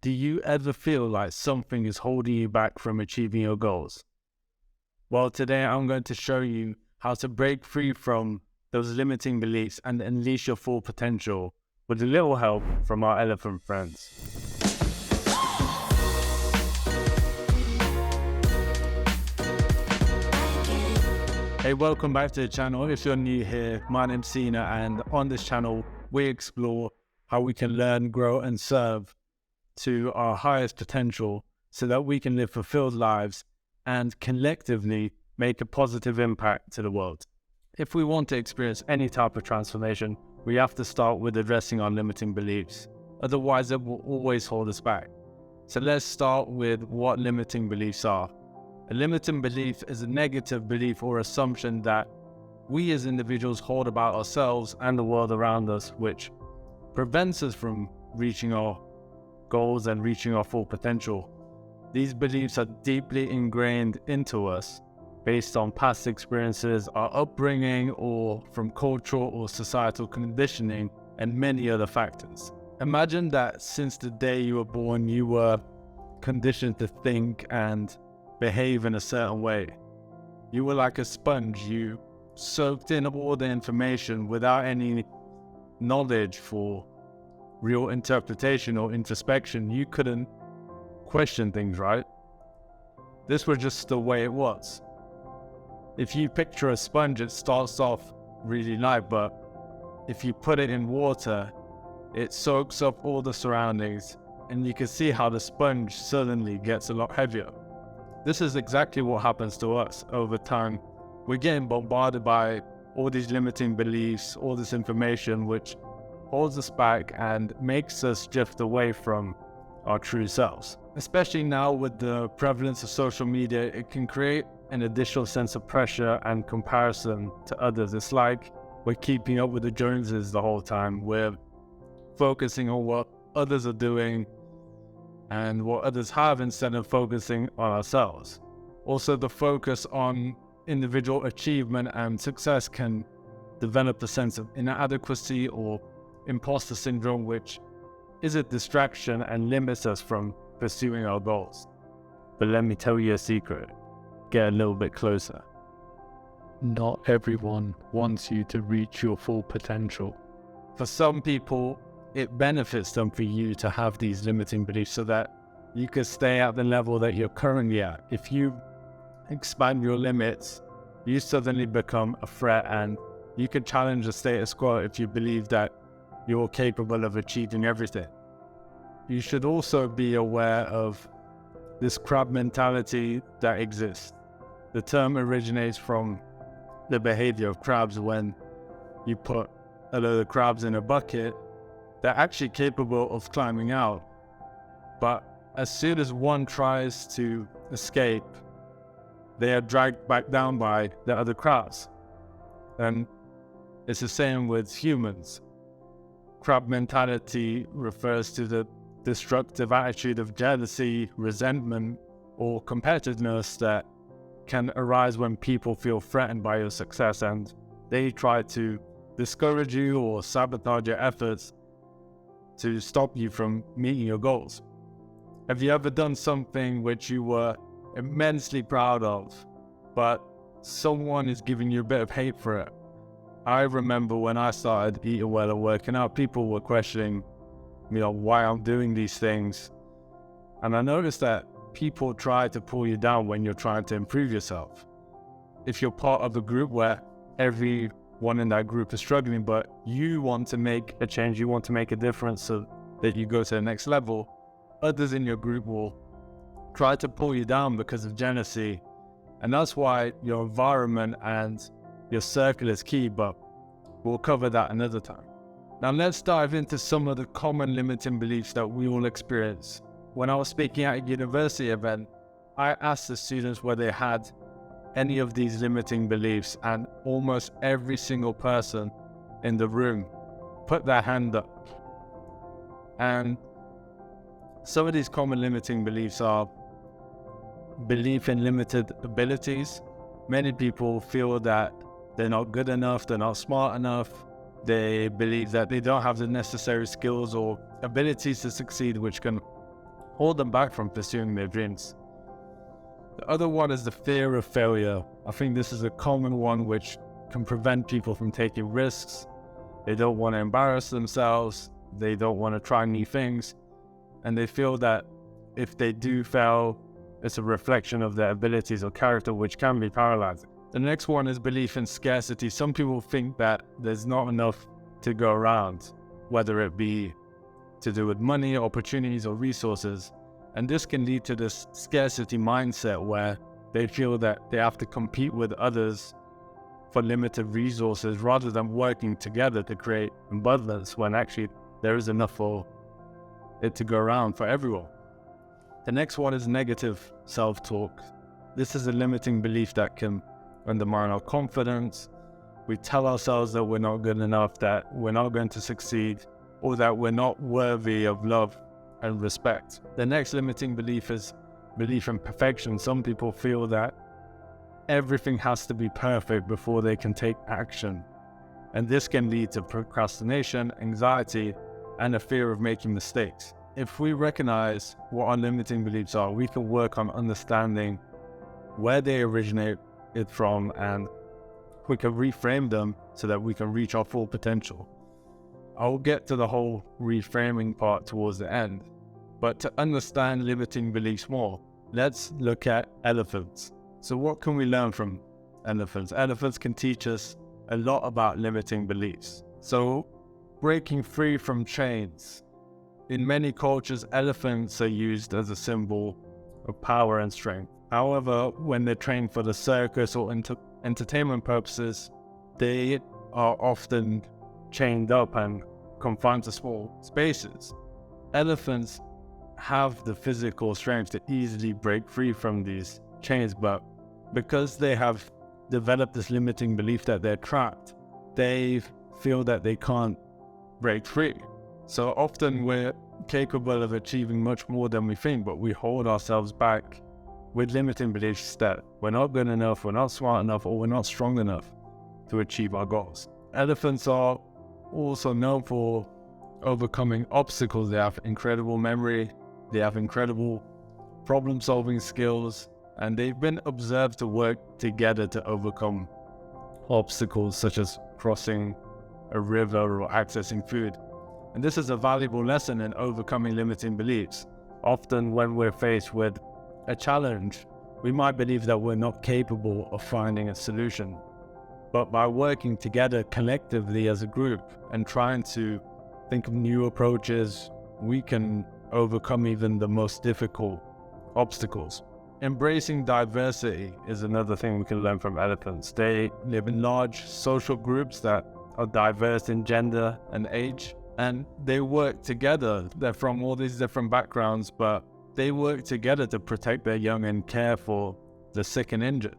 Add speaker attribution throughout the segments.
Speaker 1: Do you ever feel like something is holding you back from achieving your goals? Well, today I'm going to show you how to break free from those limiting beliefs and unleash your full potential with a little help from our elephant friends. Hey, welcome back to the channel. If you're new here, my name's Sina, and on this channel, we explore how we can learn, grow, and serve to our highest potential so that we can live fulfilled lives and collectively make a positive impact to the world. If we want to experience any type of transformation, we have to start with addressing our limiting beliefs. Otherwise, it will always hold us back. So let's start with what limiting beliefs are. A limiting belief is a negative belief or assumption that we as individuals hold about ourselves and the world around us, which prevents us from reaching our goals and reaching our full potential. These beliefs are deeply ingrained into us based on past experiences, our upbringing, or from cultural or societal conditioning, and many other factors. Imagine that since the day you were born, you were conditioned to think and behave in a certain way. You were like a sponge. You soaked in all the information without any knowledge for real interpretation or introspection. You couldn't question things, right? This was just the way it was. If you picture a sponge, it starts off really light, but if you put it in water, it soaks up all the surroundings, and you can see how the sponge suddenly gets a lot heavier. This is exactly what happens to us over time. We're getting bombarded by all these limiting beliefs, all this information, which holds us back and makes us drift away from our true selves. Especially now with the prevalence of social media, it can create an additional sense of pressure and comparison to others. It's like we're keeping up with the Joneses the whole time. We're focusing on what others are doing and what others have instead of focusing on ourselves. Also, the focus on individual achievement and success can develop a sense of inadequacy or imposter syndrome, which is a distraction and limits us from pursuing our goals. But let me tell you a secret. Get a little bit closer. Not everyone wants you to reach your full potential. For some people, it benefits them for you to have these limiting beliefs so that you can stay at the level that you're currently at. If you expand your limits, you suddenly become a threat, and you can challenge the status quo if you believe that you're capable of achieving everything. You should also be aware of this crab mentality that exists. The term originates from the behaviour of crabs. When you put a load of crabs in a bucket, they're actually capable of climbing out. But as soon as one tries to escape, they are dragged back down by the other crabs. And it's the same with humans. Crab mentality refers to the destructive attitude of jealousy, resentment, or competitiveness that can arise when people feel threatened by your success and they try to discourage you or sabotage your efforts to stop you from meeting your goals. Have you ever done something which you were immensely proud of, but someone is giving you a bit of hate for it? I remember when I started eating well and working out, people were questioning, why I'm doing these things. And I noticed that people try to pull you down when you're trying to improve yourself. If you're part of a group where everyone in that group is struggling, but you want to make a change, you want to make a difference so that you go to the next level, others in your group will try to pull you down because of jealousy. And that's why your environment and your circle is key, but we'll cover that another time. Now let's dive into some of the common limiting beliefs that we all experience. When I was speaking at a university event, I asked the students whether they had any of these limiting beliefs, and almost every single person in the room put their hand up. And some of these common limiting beliefs are belief in limited abilities. Many people feel that they're not good enough, they're not smart enough, They believe that they don't have the necessary skills or abilities to succeed, which can hold them back from pursuing their dreams. The other one is the fear of failure. I think this is a common one which can prevent people from taking risks. They don't want to embarrass themselves. They don't want to try new things. And they feel that if they do fail, it's a reflection of their abilities or character, which can be paralyzing. The next one is belief in scarcity. Some people think that there's not enough to go around, whether it be to do with money, opportunities, or resources. And this can lead to this scarcity mindset where they feel that they have to compete with others for limited resources rather than working together to create abundance, when actually there is enough for it to go around for everyone. The next one is negative self-talk. This is a limiting belief that can undermine our confidence. We tell ourselves that we're not good enough, that we're not going to succeed, or that we're not worthy of love and respect. The next limiting belief is belief in perfection. Some people feel that everything has to be perfect before they can take action. And this can lead to procrastination, anxiety, and a fear of making mistakes. If we recognize what our limiting beliefs are, we can work on understanding where they originate from, and we can reframe them so that we can reach our full potential. I'll get to the whole reframing part towards the end, but to understand limiting beliefs more, let's look at elephants. So what can we learn from elephants? Elephants can teach us a lot about limiting beliefs. So breaking free from chains. In many cultures, elephants are used as a symbol of power and strength. However, when they're trained for the circus or entertainment purposes, they are often chained up and confined to small spaces. Elephants have the physical strength to easily break free from these chains, but because they have developed this limiting belief that they're trapped, they feel that they can't break free. So often we're capable of achieving much more than we think, but we hold ourselves back with limiting beliefs that we're not good enough, we're not smart enough, or we're not strong enough to achieve our goals. Elephants are also known for overcoming obstacles. They have incredible memory, they have incredible problem-solving skills, and they've been observed to work together to overcome obstacles such as crossing a river or accessing food. And this is a valuable lesson in overcoming limiting beliefs. Often when we're faced with a challenge, we might believe that we're not capable of finding a solution. But by working together collectively as a group and trying to think of new approaches, we can overcome even the most difficult obstacles. Embracing diversity is another thing we can learn from elephants. They live in large social groups that are diverse in gender and age, and they work together. They're from all these different backgrounds, but they work together to protect their young and care for the sick and injured.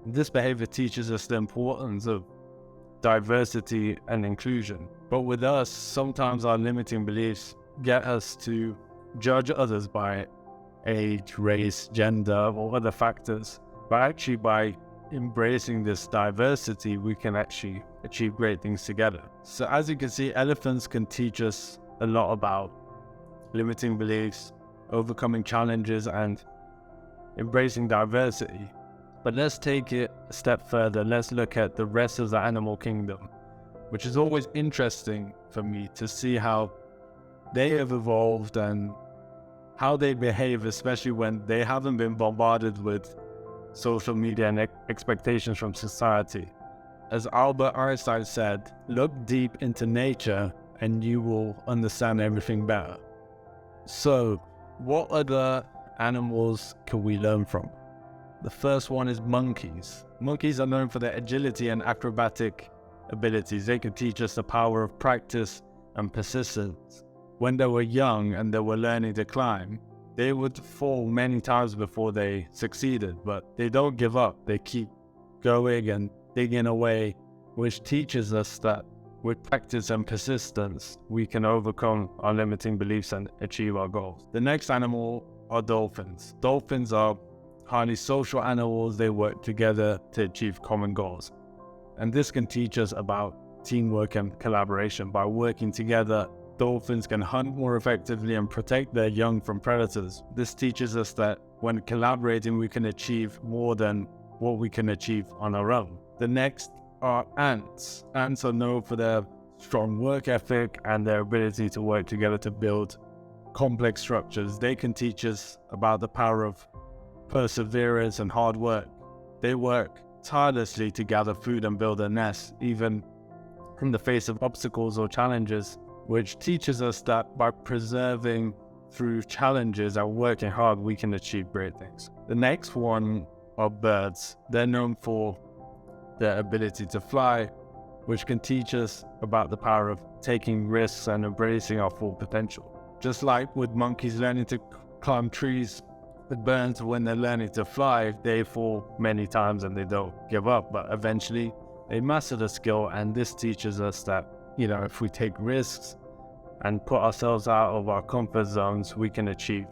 Speaker 1: This behavior teaches us the importance of diversity and inclusion. But with us, sometimes our limiting beliefs get us to judge others by age, race, gender, or other factors. But actually, by embracing this diversity, we can actually achieve great things together. So as you can see, elephants can teach us a lot about limiting beliefs, overcoming challenges, and embracing diversity. But let's take it a step further. Let's look at the rest of the animal kingdom, which is always interesting for me to see how they have evolved and how they behave, especially when they haven't been bombarded with social media and expectations from society. As Albert Einstein said, look deep into nature and you will understand everything better. So, what other animals can we learn from? The first one is monkeys. Monkeys are known for their agility and acrobatic abilities. They can teach us the power of practice and persistence. When they were young and they were learning to climb, they would fall many times before they succeeded, but they don't give up. They keep going and digging away, which teaches us that with practice and persistence, we can overcome our limiting beliefs and achieve our goals. The next animal are dolphins. Dolphins are highly social animals. They work together to achieve common goals. And this can teach us about teamwork and collaboration. By working together, dolphins can hunt more effectively and protect their young from predators. This teaches us that when collaborating, we can achieve more than what we can achieve on our own. The next are ants. Ants are known for their strong work ethic and their ability to work together to build complex structures. They can teach us about the power of perseverance and hard work. They work tirelessly to gather food and build a nest, even in the face of obstacles or challenges, which teaches us that by persevering through challenges and working hard, we can achieve great things. The next one are birds. They're known for their ability to fly, which can teach us about the power of taking risks and embracing our full potential. Just like with monkeys learning to climb trees, with birds, when they're learning to fly, they fall many times and they don't give up, but eventually they master the skill. And this teaches us that, if we take risks and put ourselves out of our comfort zones, we can achieve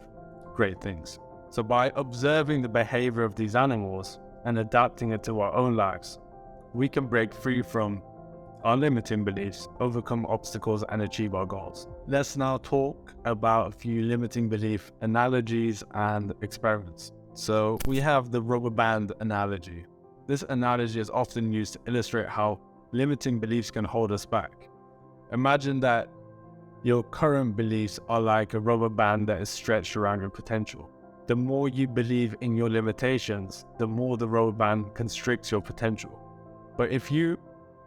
Speaker 1: great things. So by observing the behavior of these animals and adapting it to our own lives, we can break free from our limiting beliefs, overcome obstacles, and achieve our goals. Let's now talk about a few limiting belief analogies and experiments. So we have the rubber band analogy. This analogy is often used to illustrate how limiting beliefs can hold us back. Imagine that your current beliefs are like a rubber band that is stretched around your potential. The more you believe in your limitations, the more the rubber band constricts your potential. But if you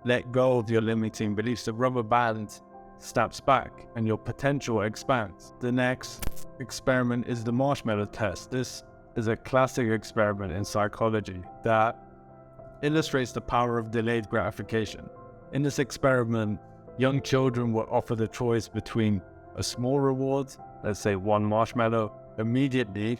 Speaker 1: let go of your limiting beliefs, the rubber band snaps back and your potential expands. The next experiment is the marshmallow test. This is a classic experiment in psychology that illustrates the power of delayed gratification. In this experiment, young children were offered a choice between a small reward, let's say 1 marshmallow, immediately,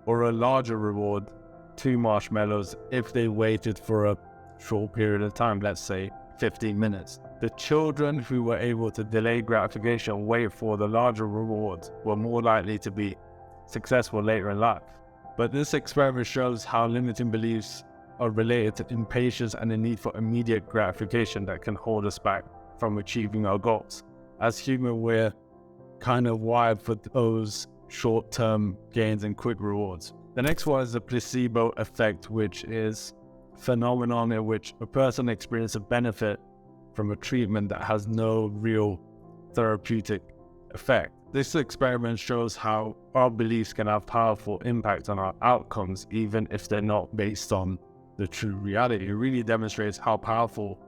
Speaker 1: or a larger reward, 2 marshmallows, if they waited for a short period of time, let's say 15 minutes. The children who were able to delay gratification, wait for the larger reward, were more likely to be successful later in life. But this experiment shows how limiting beliefs are related to impatience and the need for immediate gratification that can hold us back from achieving our goals. As humans, we're kind of wired for those short-term gains and quick rewards. The next one is the placebo effect, which is phenomenon in which a person experiences a benefit from a treatment that has no real therapeutic effect. This experiment shows how our beliefs can have powerful impact on our outcomes, even if they're not based on the true reality. It really demonstrates how powerful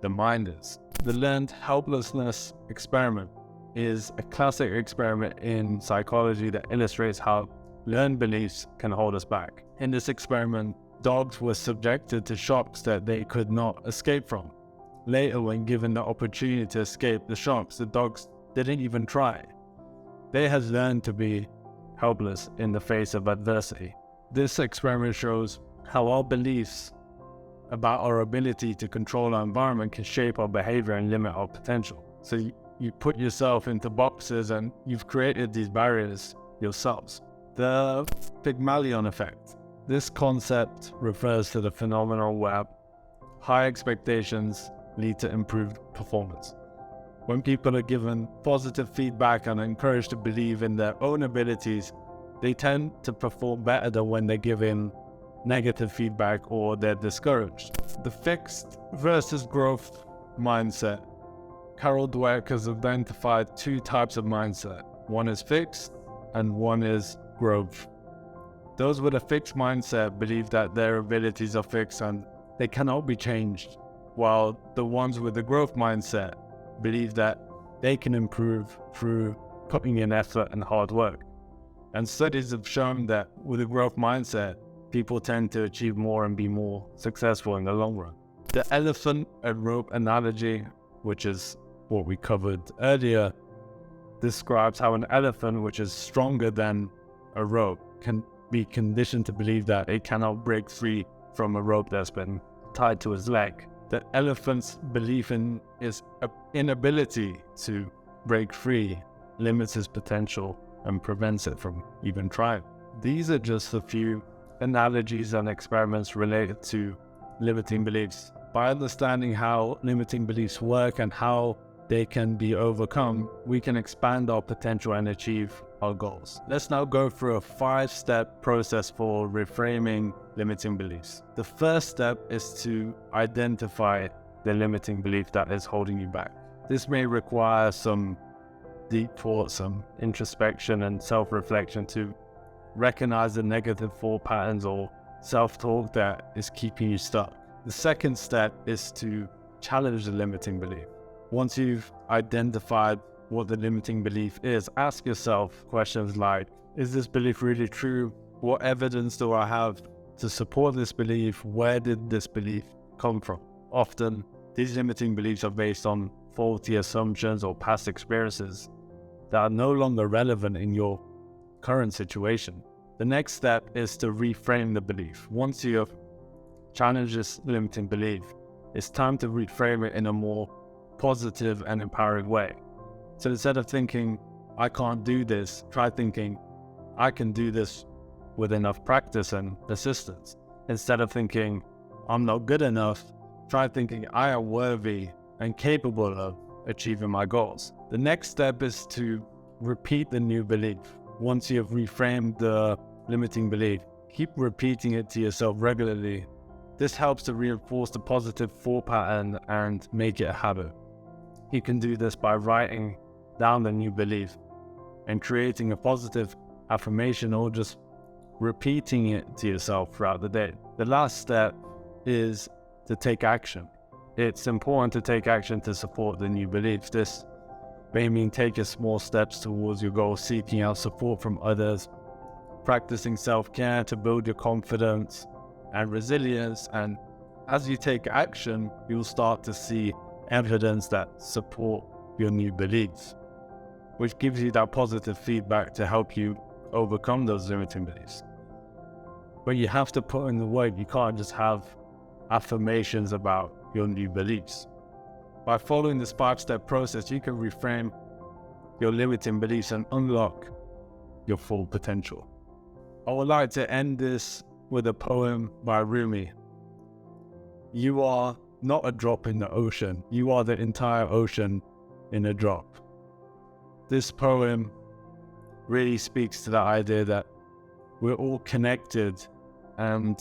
Speaker 1: the mind is. The learned helplessness experiment is a classic experiment in psychology that illustrates how learned beliefs can hold us back. In this experiment, dogs were subjected to shocks that they could not escape from. Later, when given the opportunity to escape the shocks, the dogs didn't even try. They had learned to be helpless in the face of adversity. This experiment shows how our beliefs about our ability to control our environment can shape our behavior and limit our potential. So you put yourself into boxes and you've created these barriers yourselves. The Pygmalion effect. This concept refers to the phenomenon where high expectations lead to improved performance. When people are given positive feedback and encouraged to believe in their own abilities, they tend to perform better than when they're given negative feedback or they're discouraged. The fixed versus growth mindset. Carol Dweck has identified 2 types of mindset. One is fixed and one is growth. Those with a fixed mindset believe that their abilities are fixed and they cannot be changed, while the ones with the growth mindset believe that they can improve through putting in effort and hard work. And studies have shown that with a growth mindset, people tend to achieve more and be more successful in the long run. The elephant and rope analogy, which is what we covered earlier, describes how an elephant, which is stronger than a rope, can be conditioned to believe that it cannot break free from a rope that's been tied to his leg. The elephant's belief in his inability to break free limits his potential and prevents it from even trying. These are just a few analogies and experiments related to limiting beliefs. By understanding how limiting beliefs work and how they can be overcome, we can expand our potential and achieve our goals. Let's now go through a 5-step process for reframing limiting beliefs. The first step is to identify the limiting belief that is holding you back. This may require some deep thought, some introspection and self-reflection to recognize the negative thought patterns or self-talk that is keeping you stuck. The second step is to challenge the limiting belief. Once you've identified what the limiting belief is, ask yourself questions like, is this belief really true? What evidence do I have to support this belief? Where did this belief come from? Often, these limiting beliefs are based on faulty assumptions or past experiences that are no longer relevant in your current situation. The next step is to reframe the belief. Once you have challenged this limiting belief, it's time to reframe it in a more positive and empowering way. So instead of thinking, I can't do this, try thinking, I can do this with enough practice and assistance. Instead of thinking, I'm not good enough, try thinking, I am worthy and capable of achieving my goals. The next step is to repeat the new belief. Once you have reframed the limiting belief, keep repeating it to yourself regularly. This helps to reinforce the positive thought pattern and make it a habit. You can do this by writing down the new belief and creating a positive affirmation or just repeating it to yourself throughout the day. The last step is to take action. It's important to take action to support the new beliefs. This may mean taking small steps towards your goal, seeking out support from others, practicing self-care to build your confidence and resilience. And as you take action, you'll start to see evidence that support your new beliefs, which gives you that positive feedback to help you overcome those limiting beliefs. But you have to put in the work. You can't just have affirmations about your new beliefs. By following this 5-step process, you can reframe your limiting beliefs and unlock your full potential. I would like to end this with a poem by Rumi. You are not a drop in the ocean. You are the entire ocean in a drop. This poem really speaks to the idea that we're all connected and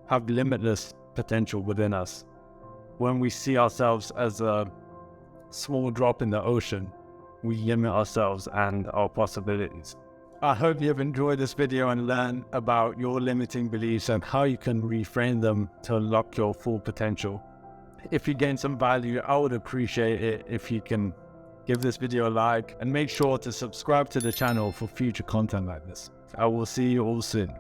Speaker 1: have limitless potential within us. When we see ourselves as a small drop in the ocean, we limit ourselves and our possibilities. I hope you have enjoyed this video and learned about your limiting beliefs and how you can reframe them to unlock your full potential. If you gain some value, I would appreciate it if you can give this video a like and make sure to subscribe to the channel for future content like this. I will see you all soon.